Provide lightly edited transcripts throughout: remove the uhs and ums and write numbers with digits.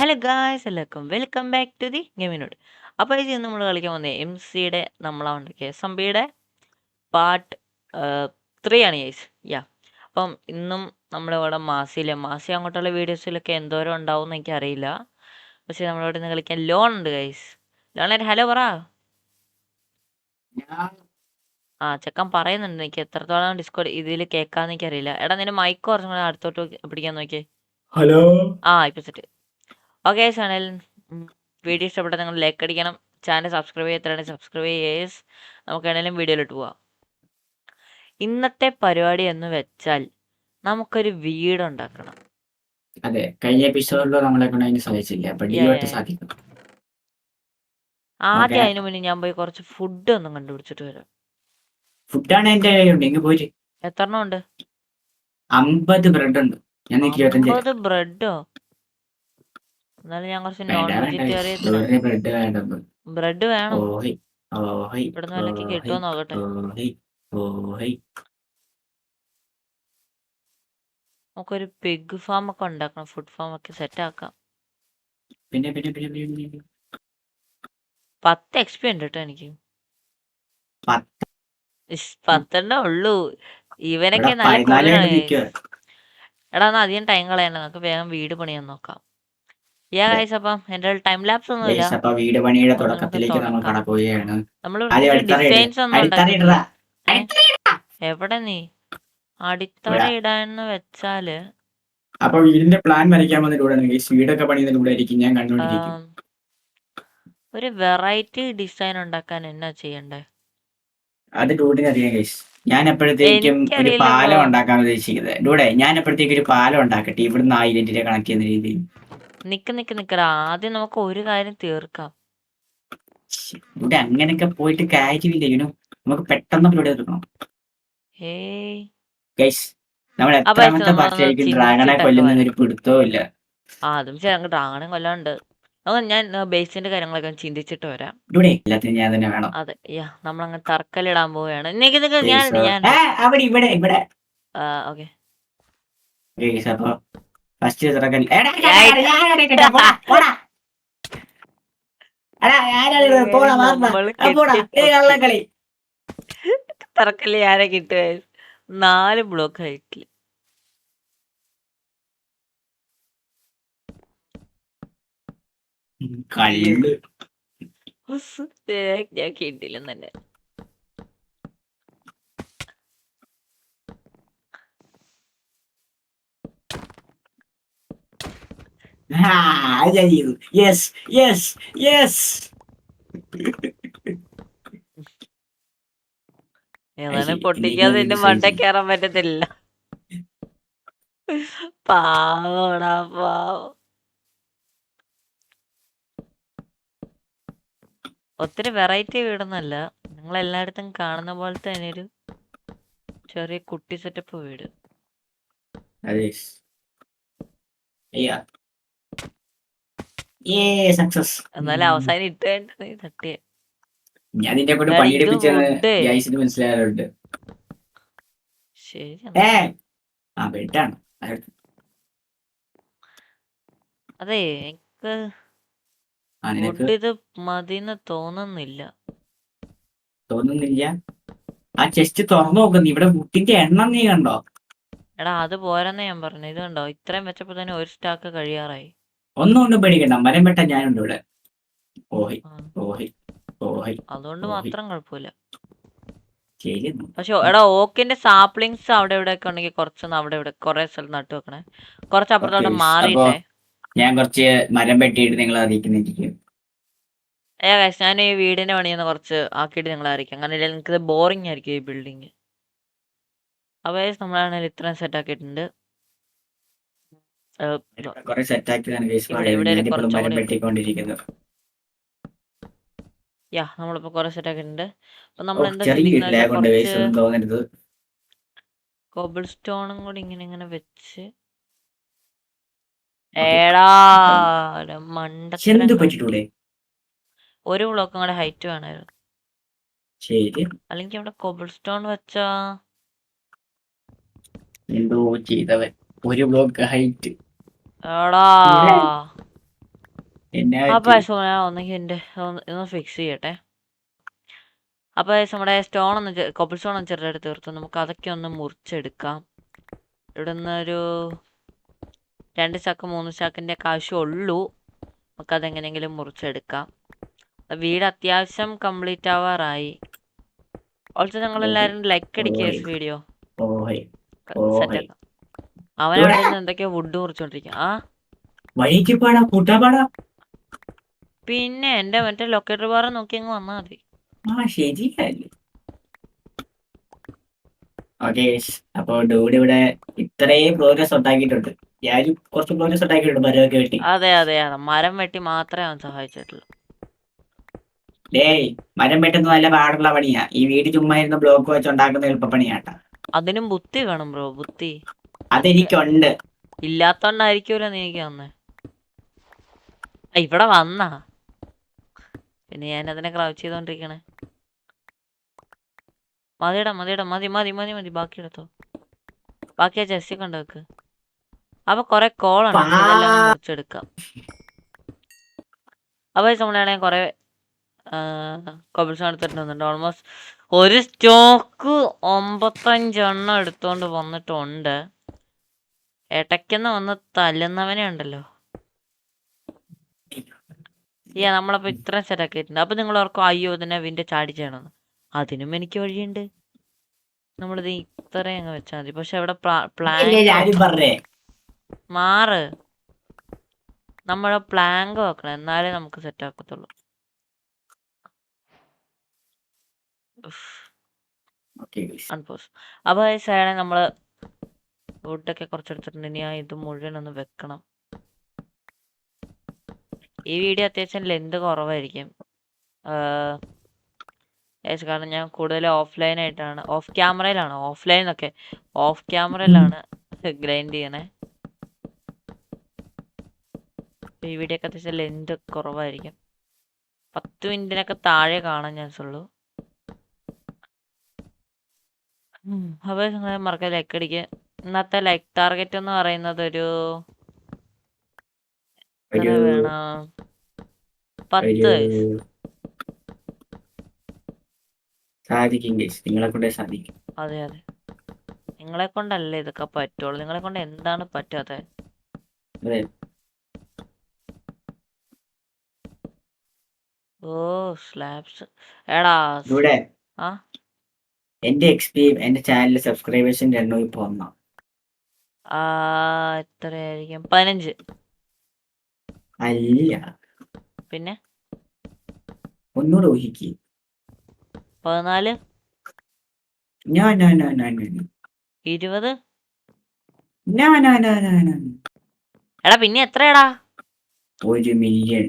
Hello guys എല്ലാവർക്കും welcome back to the ഗെയിമിനോട്. അപ്പോൾ ഇത് നമ്മൾ കളിക്കാൻ പോകുന്നത് എം സിയുടെ നമ്മളാണ് എംബിയുടെ പാർട്ട് 3 ആണ് ഗൈസ്. അപ്പം ഇന്നും നമ്മളിവിടെ മാസി അങ്ങോട്ടുള്ള വീഡിയോസിലൊക്കെ എന്തോരം ഉണ്ടാവും എന്ന് എനിക്കറിയില്ല. പക്ഷെ നമ്മളിവിടെ നിന്ന് കളിക്കാൻ ലോൺ ഉണ്ട് ഗൈസ്. ലോണായിട്ട് ഹലോ പറ. ചെക്കൻ പറയുന്നുണ്ട്, എനിക്ക് എത്രത്തോളം ഡിസ്കോഡ് ഇതിൽ കേൾക്കാന്ന് എനിക്കറിയില്ല. എടാ നിന്റെ മൈക്ക് കുറച്ചും കൂടെ അടുത്തോട്ട് പിടിക്കാൻ നോക്കിയേ. ഹലോ ഇപ്പൊ സെറ്റ്. ഓക്കെ ചാനൽ വീഡിയോ ഇഷ്ടപ്പെട്ട നിങ്ങൾ ലൈക്ക് അടിക്കണം. ചാനൽ സബ്സ്ക്രൈബ് ചെയ്യാത്തതാണ് സബ്സ്ക്രൈബ് ചെയ്യേസ്. നമുക്ക് ഏതെങ്കിലും വീഡിയോയിലിട്ട് പോവാം. ഇന്നത്തെ പരിപാടി എന്ന് വെച്ചാൽ നമുക്കൊരു വീടുണ്ടാക്കണം. അതെ, കഴിഞ്ഞ എപ്പിസോഡിലോ നമ്മളെ കൊണ്ട് അതിന് സാധിച്ചില്ല. അപ്പൊ ഡിയോട്ട് സാധിക്കും. ആദ്യം അതിന് മുന്നേ ഞാൻ പോയി കുറച്ച് ഫുഡ് ഒന്നും കണ്ടുപിടിച്ചിട്ട് വരാം. ഫുഡാണ് എന്റെ കയ്യിലുണ്ട്. എങ്കിൽ പോയിട്ട് എത്രണ്ണം ഉണ്ട്? 50 ബ്രെഡ് ഉണ്ട്. ഞാൻ 50 ബ്രെഡോ? എന്നാലും ഞാൻ കുറച്ച് നോൺ വെജിറ്റേറിയൻ ബ്രെഡ് വേണം. ഇവിടുന്ന് വല്ലക്ക് കിട്ടുമോ നോക്കട്ടെ. നമുക്കൊരു പിഗ് ഫാം ഒക്കെ ഉണ്ടാക്കണം. ഫുഡ് ഫാം ഒക്കെ സെറ്റ് ആക്കാം. പിന്നെ 10 XP ഉണ്ട് കേട്ടോ എനിക്ക്. 10 ഉള്ളൂ. ഇവനൊക്കെ നല്ല കൊല്ലണം. എടാ എന്നാ അധികം ടൈം കളയണ്ട, നമുക്ക് വേഗം വീട് പണിയാൻ നോക്കാം. അപ്പം എന്റെ ടൈം ലാപ്സ് ഒന്നുമില്ല. വീട് പണിയുടെ തുടക്കത്തിലേക്ക് നമ്മൾ കടക്കുകയാണ്. നമ്മൾ ഡിസൈൻസ് ഒന്നും ഉണ്ടാക്കിയിട്ടില്ല. എവിടെ നീ അടിത്തറ ഇടാന്ന് വെച്ചാല് അപ്പൊ വീടിന്റെ പ്ലാൻ വരയ്ക്കാൻ വന്നിട്ട് വീടൊക്കെ പണിയുന്നതിലൂടെ ആയിരിക്കും ഞാൻ കണ്ടുകൊണ്ടിരിക്കും. ഒരു വെറൈറ്റി ഡിസൈൻ ഉണ്ടാക്കാൻ എന്നാ ചെയ്യണ്ടേ? അത് ഡൂഡിന് അറിയാം ഗൈസ്. ഞാൻ എപ്പോഴത്തേക്കും ഒരു പാലം ഉണ്ടാക്കാൻ ഉദ്ദേശിക്കുന്നത്. ഡൂടെ ഞാൻ എപ്പോഴത്തേക്കും ഒരു പാലം ഉണ്ടാക്കട്ടെ ഇവിടുന്ന് ഐഡന്റിറ്റി കണക്ട് ചെയ്യുന്ന രീതിയിൽ. നിക്കടാ, ആദ്യം നമുക്ക് ഒരു കാര്യം തീർക്കാം. ഇവിടെ അങ്ങനെയൊക്കെ പോയിട്ട് കാര്യമില്ല. നമുക്ക് പെട്ടെന്ന് ഇവിടെ എടുക്കണം. ഗൈസ്, നമ്മൾ എത്രാമത്തെ പക്ഷിയായിരിക്കും ഡ്രാഗണെ കൊല്ലുന്ന ഒരു പിടുത്തവും ഇല്ല. അതും ഡ്രാഗണെ കൊല്ലാണ്ട്. ഞാൻ ബേസിന്റെ കാര്യങ്ങളൊക്കെ ചിന്തിച്ചിട്ട് വരാം. എല്ലാത്തിനും ഞാൻ തന്നെ വേണം. അതെ, നമ്മളങ്ങ് തറക്കല്ലിടാൻ പോവുകയാണ്. ഓക്കെ അപ്പൊ ഫസ്റ്റ് തറക്കല്ല് ആരെ കിട്ടുക? 4 ബ്ലോക്ക് ഹൈറ്റില്. ഞാൻ കിട്ടില്ലെന്ന് തന്നെ. ഏതായാലും പൊട്ടിക്കാതെ എന്റെ മണ്ട കയറാൻ പറ്റത്തില്ല. പാവടാ പാവം. ഒത്തിരി വെറൈറ്റി വീടൊന്നല്ല, നിങ്ങൾ എല്ലായിടത്തും കാണുന്ന പോലത്തെ തന്നെ ഒരു ചെറിയ കുട്ടി സെറ്റപ്പ് വീട്. എന്നാലും അവസാനം ഇട്ട് വേണ്ടത് തട്ടിയെ. ഞാൻ നിന്നെ കൊണ്ട് പണിയെടുപ്പിച്ചത് മനസ്സിലായാലുണ്ട്. ശരി, അതെ എനിക്ക് ഇത് മതിന്ന് തോന്നുന്നില്ല. ആ ചെസ്റ്റ് തുറന്നു നോക്കുന്നു. ഇവിടെ വുഡിന്റെ എണ്ണം നീ കണ്ടോ? എടാ അത് പോരെന്ന് ഞാൻ പറഞ്ഞു. ഇത് കണ്ടോ, ഇത്രയും വെച്ചപ്പോ തന്നെ ഒരു സ്റ്റാക്ക് കഴിയാറായി. ഒന്നും പേടിക്കണ്ട, മരം വെട്ടാൻ ഞാനുണ്ട് ഇവിടെ. അതുകൊണ്ട് മാത്രം കുഴപ്പമില്ല. പക്ഷെ എടാ ഓക്കിന്റെ സാപ്ലിങ്സ് അവിടെ ഇവിടെ ഒക്കെ ഉണ്ടെങ്കിൽ കുറച്ചൊന്ന് അവിടെ ഇവിടെ കുറെ സ്ഥലം നട്ടു വെക്കണേ. കുറച്ച് അപ്പുറത്തോടെ മാറിയിട്ടെ. ഞാൻ കുറച്ച് മരം വെട്ടിയിട്ട് നിങ്ങളെ അറിയിക്കുന്നിരിക്കും. ഞാൻ ഈ വീടിന്റെ പണിയൊന്ന് കുറച്ച് ആക്കിയിട്ട് നിങ്ങളെ അറിയിക്കാം. കാരണം നിങ്ങൾക്ക് ബോറിംഗ് ആയിരിക്കും ഈ ബിൽഡിങ്. അപ്പൊ നമ്മളാണെങ്കിൽ ഇത്രയും സെറ്റ് ആക്കിയിട്ടുണ്ട്. നമ്മളിപ്പോ കുറെ സെറ്റ് ആക്കിയിട്ടുണ്ട്. അപ്പൊ നമ്മൾ എന്താ കോബിൾ സ്റ്റോണും കൂടി ഇങ്ങനെ വെച്ച് ഒരു ബ്ലോക്കും കൂടെ ഹൈറ്റ് വേണമായിരുന്നു. അല്ലെങ്കിൽ ഇവിടെ കോബിൾ സ്റ്റോൺ വെച്ചാ എന്തോ ചെയ്തവൻ. ഒരു ബ്ലോക്ക് ഹൈറ്റ്. എന്നാ അപ്പൊ പറ്റി? ഞാൻ ഒന്നെങ്കിൽ ഒന്ന് ഫിക്സ് ചെയ്യട്ടെ. അപ്പൊ നമ്മുടെ സ്റ്റോൺ ഒന്ന് കൊബിൾ സ്റ്റോൺ ഒന്ന് ചെറുതായിട്ട് തീർത്തു. നമുക്ക് അതൊക്കെ ഒന്ന് മുറിച്ചെടുക്കാം. ഇവിടുന്ന് ഒരു 2 ചാക്ക് 3 ചാക്കിന്റെ ആവശ്യമുള്ളൂ. നമുക്കതെങ്ങനെയെങ്കിലും മുറിച്ചെടുക്കാം. വീട് അത്യാവശ്യം കംപ്ലീറ്റ് ആവാറായി. ഓൾസോ ഓഹേ ഞങ്ങളെല്ലാരും ലൈക്ക് അടിക്കുക ഓഹേ വീഡിയോ ഓഹേ സെറ്റ് ഓഹേ. ആക്കാം. അവൻ ഇവിടെ അവിടെ നിന്ന് എന്തൊക്കെയോ വുഡ് മുറിച്ചോണ്ടിരിക്കുക. ആ വഴിക്ക് പാടാ കൂട്ടാ പാടാ. പിന്നെ എന്റെ മറ്റേ ലൊക്കേറ്റർ ബാർ നോക്കി അങ്ങ് വന്നാൽ മതി. ശരിയല്ലേ. ഓക്കെ, അപ്പൊ ഡൂഡ് ഇവിടെ ഇത്രയും പ്രോഗ്രസ് ഉണ്ടാക്കിയിട്ടുണ്ട്. ഞാനും കുറച്ച് പ്രോഗ്രസ് ഉണ്ടാക്കിയിട്ടുണ്ട് മരമൊക്കെ വെട്ടി. അതെ അതെ അതെ, മരം വെട്ടി മാത്രമേ അവൻ സഹായിച്ചിട്ടുള്ളൂ. ഡേയ്, മരം വെട്ടുന്നത് നല്ല പാടുള്ള പണിയാ. ഈ വീട് ചുമ്മാ ഇരുന്ന് ബ്ലോക്ക് വെച്ച് ഉണ്ടാക്കുന്ന എളുപ്പപ്പണിയാട്ടാ. അതിനും ബുദ്ധി വേണം ബ്രോ, ബുദ്ധി. അതെനിക്കുണ്ട്. ഇല്ലാത്തോണ്ടായിരിക്കുമല്ലോ നീ എനിക്ക് തന്നെ ഇവിടെ വന്നാ. പിന്നെ ഞാൻ അതിനെ ക്രൗച്ച് ചെയ്തോണ്ടിരിക്കണേ. മതിയടാ മതിയടാ, മതി മതി മതി മതി, ബാക്കി എടുത്തോ. ബാക്കി ആ ചെസ്സി കൊണ്ട് വെക്ക്. അപ്പൊ കൊറേ കോളാണ്, നമുക്ക് ഇതെല്ലാം ഒന്ന് മുറിച്ചെടുക്കാം. അപ്പൊ നമ്മളാണെങ്കിൽ കൊറേ കൊബിൾസോൺ എടുത്തിട്ട് വന്നിട്ടുണ്ട്. ഓൾമോസ്റ്റ് ഒരു സ്റ്റോക്ക് 95 എടുത്തോണ്ട് വന്നിട്ടുണ്ട്. ഇടയ്ക്കെന്ന് വന്ന് തല്ലുന്നവനെ ഉണ്ടല്ലോ. നമ്മളപ്പോ ഇത്രയും സെറ്റ് ആക്കിയിട്ടുണ്ട്. അപ്പൊ നിങ്ങൾ ഓർക്കും അയ്യോ ഇതിനെ വിന്റെ ചാടി ചെയ്യണമെന്ന്. അതിനും എനിക്ക് വഴിയുണ്ട്. നമ്മളിത് ഇത്രയും അങ്ങ് വെച്ചാൽ മതി. പക്ഷെ ഇവിടെ പറഞ്ഞേ മാറ്, നമ്മള് പ്ലാങ്ക് വെക്കണം, എന്നാലേ നമുക്ക് സെറ്റ് ആക്കത്തുള്ളൂ. അൺപോസ്. അപ്പൊ സൈഡെ നമ്മള് വുഡൊക്കെ കുറച്ചെടുത്തിട്ടുണ്ട്. ഇനി ഇത് മുഴുവൻ ഒന്ന് വെക്കണം. ഈ വീഡിയോ അത്യാവശ്യം ലെന്ത് കുറവായിരിക്കും. കാരണം ഞാൻ കൂടുതൽ ഓഫ്ലൈൻ ആയിട്ടാണ്, ഓഫ് ക്യാമറയിലാണ്, ഓഫ് ക്യാമറയിലാണ് ഗ്രൈൻഡ് ചെയ്യണേ. ഈ വീഡിയോ ഒക്കെ അത്യാവശ്യം ലെന്ത് കുറവായിരിക്കും. 10 മിനിറ്റിനൊക്കെ താഴെ കാണാൻ ചാൻസ് ഉള്ളൂ. അപ്പോൾ നിങ്ങൾ മറക്കാതെ ലൈക്ക് അടിക്കുക. ഇന്നത്തെ ലൈക്ക് ടാർഗറ്റ് എന്ന് പറയുന്നത് ഒരു എത്ര വേണം? 10. സാധിക്കും, നിങ്ങളെ കൊണ്ടേ സാധിക്കും. അതെ അതെ, നിങ്ങളെ കൊണ്ടല്ലേ ഇതൊക്കെ പറ്റുള്ളൂ. നിങ്ങളെ കൊണ്ട് എന്താണ് പറ്റാതെ? ഓ സ്ലാബ്സ് എടാ. ആ എന്റെ എക്സ്പീരിയൻസ്, എന്റെ ചാനലിലെ സബ്സ്ക്രൈബേഴ്സിന്റെ എണ്ണം ഇപ്പൊ ഒന്നാം. എത്രയായിരിക്കും? 15. അല്ല, പിന്നെ ഒന്നുകൂടെ ഊഹിക്ക്. 14, 20. എടാ പിന്നെ എത്രയാടാ? 1 മില്യൺ.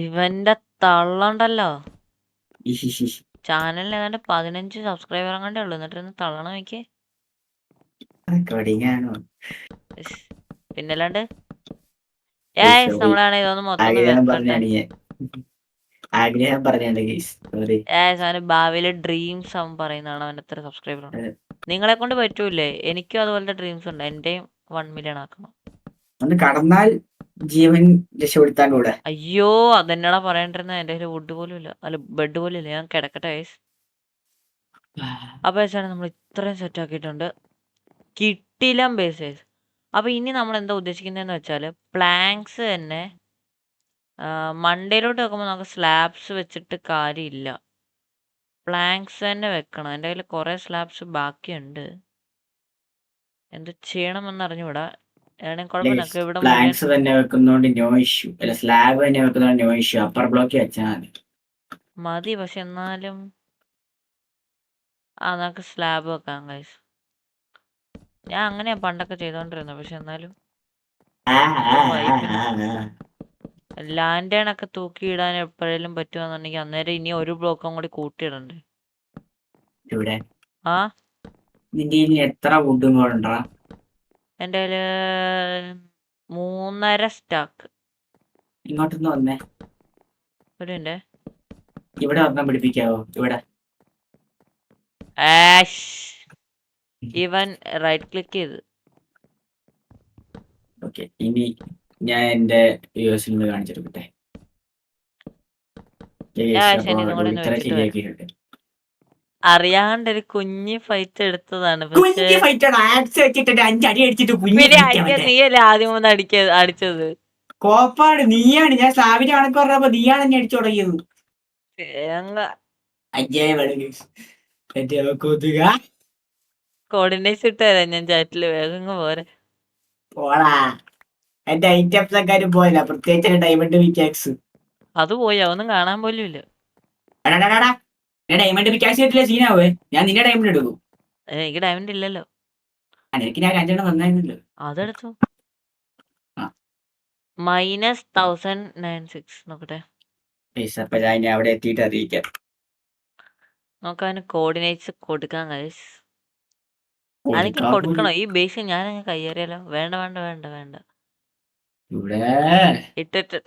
ഇവന്റെ തള്ളണ്ടല്ലോ. ചാനലിന് ഏതാണ്ട് 15 സബ്സ്ക്രൈബർ അങ്ങാണ്ടേ ഉള്ളു. എന്നിട്ട് തള്ളണം നോക്കിയേ. പിന്നല്ലാണ്ട് നമ്മളാണ് ഇതൊന്ന് മൊത്തം വെക്കട്ടെ. ആഗ്രഹം പറഞ്ഞാണ്. ഭാവിയിലെ ഡ്രീംസ് അവൻ പറയുന്നതാണ് അവൻ എത്ര സബ്സ്ക്രൈബർ ഉണ്ട്. നിങ്ങളെ കൊണ്ട് പറ്റൂലേ? എനിക്കും അതുപോലത്തെ ഡ്രീംസ് ഉണ്ട്. എന്റെയും 1 മില്യൺ ആക്കണം. ഒന്ന് കടന്നാൽ ജീവൻ രക്ഷപ്പെടുത്താൻ കൂടെ. അയ്യോ അതെന്നാടാ പറയണ്ടിരുന്ന. എന്റെ കയ്യിൽ വുഡ് പോലും ഇല്ല, അല്ല ബെഡ് പോലും ഇല്ല. ഞാൻ കിടക്കട്ടെ ഗൈസ്. അപ്പൊ നമ്മൾ ഇത്രയും സെറ്റ് ആക്കിയിട്ടുണ്ട്. കിട്ടിലം ബേസേഴ്സ്. അപ്പൊ ഇനി നമ്മൾ എന്താ ഉദ്ദേശിക്കുന്നതെന്ന് വെച്ചാല് പ്ലാങ്ക്സ് തന്നെ മണ്ടയിലോട്ട് വെക്കുമ്പോൾ നമുക്ക് സ്ലാബ്സ് വെച്ചിട്ട് കാര്യമില്ല. പ്ലാങ്ക്സ് തന്നെ വെക്കണം. എൻ്റെ കയ്യിൽ കുറെ സ്ലാബ്സ് ബാക്കിയുണ്ട്. എന്ത് ചെയ്യണമെന്ന് അറിഞ്ഞൂടാ. ഇവിടെ പ്ലാങ്ക്സ് തന്നെ വെക്കുന്നോണ്ട് നോ ഇഷ്യൂ. അല്ല, സ്ലാബ് തന്നെ വെക്കുന്നോണ്ട് നോ ഇഷ്യൂ. അപ്പർ ബ്ലോക്ക് വെച്ചാൽ മതി. പക്ഷെ എന്നാലും നമുക്ക് സ്ലാബ് വെക്കാം ഗൈസ്. ഞാൻ അങ്ങനെയാ പണ്ടൊക്കെ ചെയ്തോണ്ടിരുന്നത്. പക്ഷെ എന്നാലും ലാൻഡേണൊക്കെ തൂക്കിയിടാൻ എപ്പോഴേലും പറ്റുമെന്നുണ്ടെങ്കിൽ അന്നേരം ഇനി ഒരു ബ്ലോക്കും കൂടി കൂട്ടിയിടണ്ടേ. എത്ര വുഡും കൊണ്ടാ? എൻ്റെ കയ്യില് 3.5 സ്റ്റാക്ക്. ഇങ്ങോട്ടൊന്ന് വന്നേ. ഒരു മിനിറ്റ്. ഇവിടെ ഒരെണ്ണം പിടിപ്പിക്കാവോ? ഇവിടെ ഇവൻ റൈറ്റ് ക്ലിക്ക് ചെയ്ത്. ഓക്കെ, ഇനി ഞാൻ എന്റെ വ്യൂവേഴ്സിൽ നിന്ന് കാണിച്ചെടുക്കട്ടെ. ശനി അപ്പൊ കൂടെ ഒന്ന് ഇത്ര വെച്ചിട്ട് വരാം. ശരിയാക്കിയിട്ടുണ്ട്. അറിയാണ്ടൊരു കുഞ്ഞി ഫൈറ്റ് എടുത്തതാണ്, പക്ഷേ കുഞ്ഞി ഫൈറ്റാണ്. ആക്സ് വെച്ചിട്ട് 5 അടി അടിച്ചിട്ട് കുഞ്ഞി പിന്നെ ഫൈറ്റ് അടിക്കാൻ അവന്റെ നീയല്ലേ ആദ്യം ഒന്ന് അടിച്ചത്. കോപ്പാട് നീയാണ്. ഞാൻ സ്ലാബിന്റെ കണക്ക് പറഞ്ഞപ്പോ നീയാണ് എന്നെ അടിച്ചു തുടങ്ങിയത്. അയ്യേ കൊതുക കോർഡിനേറ്റ്സ് ഇട്ട് തരാം ഞാൻ ചാറ്റില്, വേഗം പോരെ. പോടാ. എന്റെ ഐറ്റംസ് ഒക്കെ പോയില്ല, പ്രത്യേകിച്ച് ഡയമണ്ട് പിക്കാക്സ്. അത് പോയി, അതൊന്നും കാണാൻ പോലും ഇല്ല. ഡയമണ്ട് പിക്കാക്സ് കിട്ടില്ല സീനാവേ. ഞാൻ നിന്റെ ഡയമണ്ട് എടുക്കും. എനിക്ക് ഡയമണ്ട് ഇല്ലല്ലോ. എനിക്ക് ഞാൻ 5 വന്നായിരുന്നല്ലോ. അതെടുത്തു. ആ. -1096 നോക്കട്ടെ. അപ്പൊ ഞാൻ അവിടെ എത്തിയിട്ട് അറിയിക്കാം. നോക്കാൻ കോർഡിനേറ്റ്സ് കൊടുക്കാൻ ഗൈസ്. എനിക്ക് കൊടുക്കണോ ഈ ബേസ്? ഞാനങ്ങ് കയ്യേറിയാലോ? വേണ്ട വേണ്ട വേണ്ട വേണ്ട, ഇവിടെ ഇട്ടിട്ട്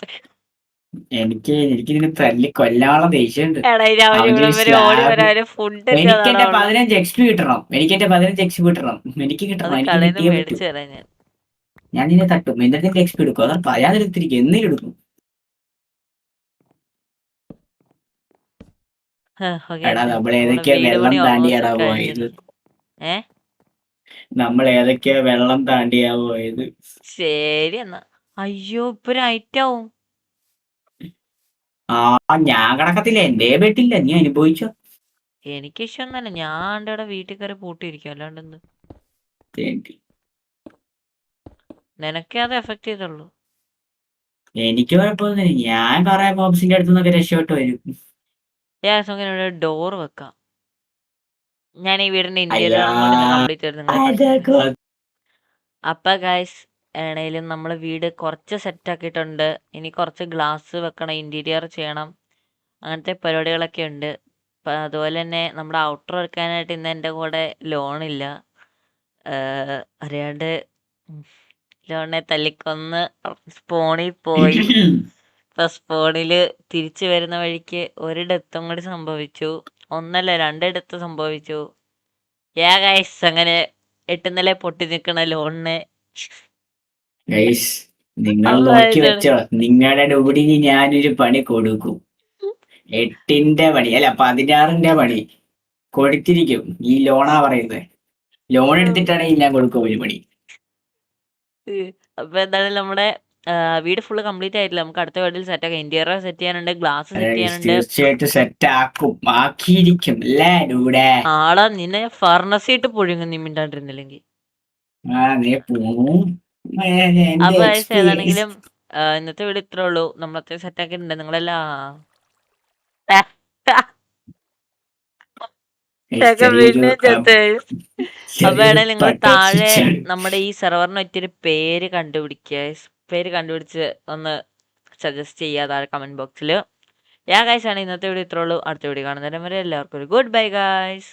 എനിക്ക് ഇതിന് തല്ലി കൊല്ലാനുള്ള ദേഷ്യമുണ്ട്. എടാ ഇനി അവര് അവന് ഇവിടെ വരെ ഓടി സ്ലാബ് വരാന് ഫുഡ് എനിക്ക് എന്റെ 15 XP കിട്ടണം. എനിക്ക് എന്റെ 15 XP കിട്ടണം. എനിക്ക് അത് കിട്ടണം. എനിക്ക് കടയിൽ നിന്ന് കിട്ടിയേ പറ്റൂ. മേടിച്ചു തരാം ഞാൻ. ഞാൻ നിന്നെ തട്ടും. എന്നിട്ട് നിന്റെ XP എടുക്കും. അതാണ് പറയാതിരുത്തിരിക്കും. എന്നേലും എടുക്കും. എടാ നമ്മൾ ഏതൊക്കെയാ വെള്ളം താണ്ടിയാടാ പോയത്. നമ്മൾ ഏതൊക്കെയാ വെള്ളം താണ്ടിയാ പോയത്. ശരി എന്നാ. അയ്യോ ഇപ്പൊ ഒരു ഐറ്റം ആവും. ഞാൻ കിടക്കത്തില്ല. എന്റെ പെട്ടില്ല. നീ അനുഭവിച്ചോ. എനിക്ക് ഇഷ്ടമൊന്നല്ല. ഞാൻ ഇവിടെ വീട്ടിൽ കയറി പൂട്ടിയിരിക്കും, അല്ലാണ്ട് എന്ത്. നിനക്കേ അത് എഫക്ട് ചെയ്തുള്ളൂ. എനിക്ക് കുഴപ്പമൊന്നുമില്ല. ഞാൻ കുറെ ബോബ്സിന്റെ അടുത്ത് നിന്നൊക്കെ രക്ഷപ്പെട്ട് വരും. ഇവിടെ ഡോർ വെക്കാം. ഞാൻ ഈ വീടിന്റെ ഇന്റീരിയർ കംപ്ലീറ്റ് ചെയ്ത് അപ്പൊ ഗൈസ്, ഏണേലും നമ്മൾ വീട് കുറച്ച് സെറ്റ് ആക്കിയിട്ടുണ്ട്. ഇനി കുറച്ച് ഗ്ലാസ് വെക്കണം, ഇന്റീരിയർ ചെയ്യണം, അങ്ങനത്തെ പരിപാടികളൊക്കെ ഉണ്ട്. അതുപോലെ തന്നെ നമ്മുടെ ഔട്ടർ എടുക്കാനായിട്ട് ഇന്ന് എൻ്റെ കൂടെ ലോണില്ല. അറിയാണ്ട് ലോണിനെ തല്ലിക്കൊന്ന് സ്പോണിൽ പോയി. ഇപ്പൊ സ്പോണില് തിരിച്ചു വരുന്ന വഴിക്ക് ഒരു ഡെത്തും കൂടി സംഭവിച്ചു. ഒന്നല്ല 2 ഡെത്ത് സംഭവിച്ചു. ഗൈസ്, അങ്ങനെ 8 നില പൊട്ടി നിൽക്കണ ലോണിനെ നിങ്ങൾ നോക്കി വെച്ചോ. നിങ്ങളുടെ ഡൂഡിന് ഞാനൊരു പണി കൊടുക്കും. 8ന്റെ പണി അല്ല 16ന്റെ പണി കൊടുത്തിരിക്കും. ഈ ലോണാ പറയുന്നത്. ലോൺ എടുത്തിട്ടാണെങ്കിൽ ഞാൻ കൊടുക്കും ഒരു പണി. അപ്പൊ എന്താണ് നമ്മുടെ വീട് ഫുള്ള് കംപ്ലീറ്റ് ആയിട്ടില്ല. നമുക്ക് അടുത്ത വീട്ടിൽ സെറ്റ് ആക്കാം. ഇന്റീരിയർ സെറ്റ് ചെയ്യാനുണ്ട്, ഗ്ലാസ് സെറ്റ് ചെയ്യാനുണ്ട്. തീർച്ചയായിട്ടും സെറ്റ് ആക്കും. ആക്കിയിരിക്കും അല്ലേ ഡൂഡേ? ആളാ നിന്നെ ഫർണസ് ഇട്ട് പൊഴുങ്ങും നീ മിണ്ടാണ്ടിരുന്നില്ലെങ്കിൽ. അപ്പൊ ഏതാണെങ്കിലും ഇന്നത്തെ വീട് ഇത്രേ ഉള്ളൂ. നമ്മളത്തെ സെറ്റ് ആക്കിയിട്ടുണ്ട്. നിങ്ങളെല്ലാം അപ്പൊ നിങ്ങൾ താഴെ നമ്മുടെ ഈ സെർവറിന് പറ്റിയൊരു പേര് കണ്ടുപിടിച്ച് ഒന്ന് സജസ്റ്റ് ചെയ്യുക താഴെ കമന്റ് ബോക്സിൽ. ഗൈസ് ആണ് ഇന്നത്തെ വീഡിയോ ഇത്രേ ഉള്ളൂ. അടുത്ത വീഡിയോ കാണുന്നവരെ എല്ലാവർക്കും ഒരു ഗുഡ് ബൈ ഗൈസ്.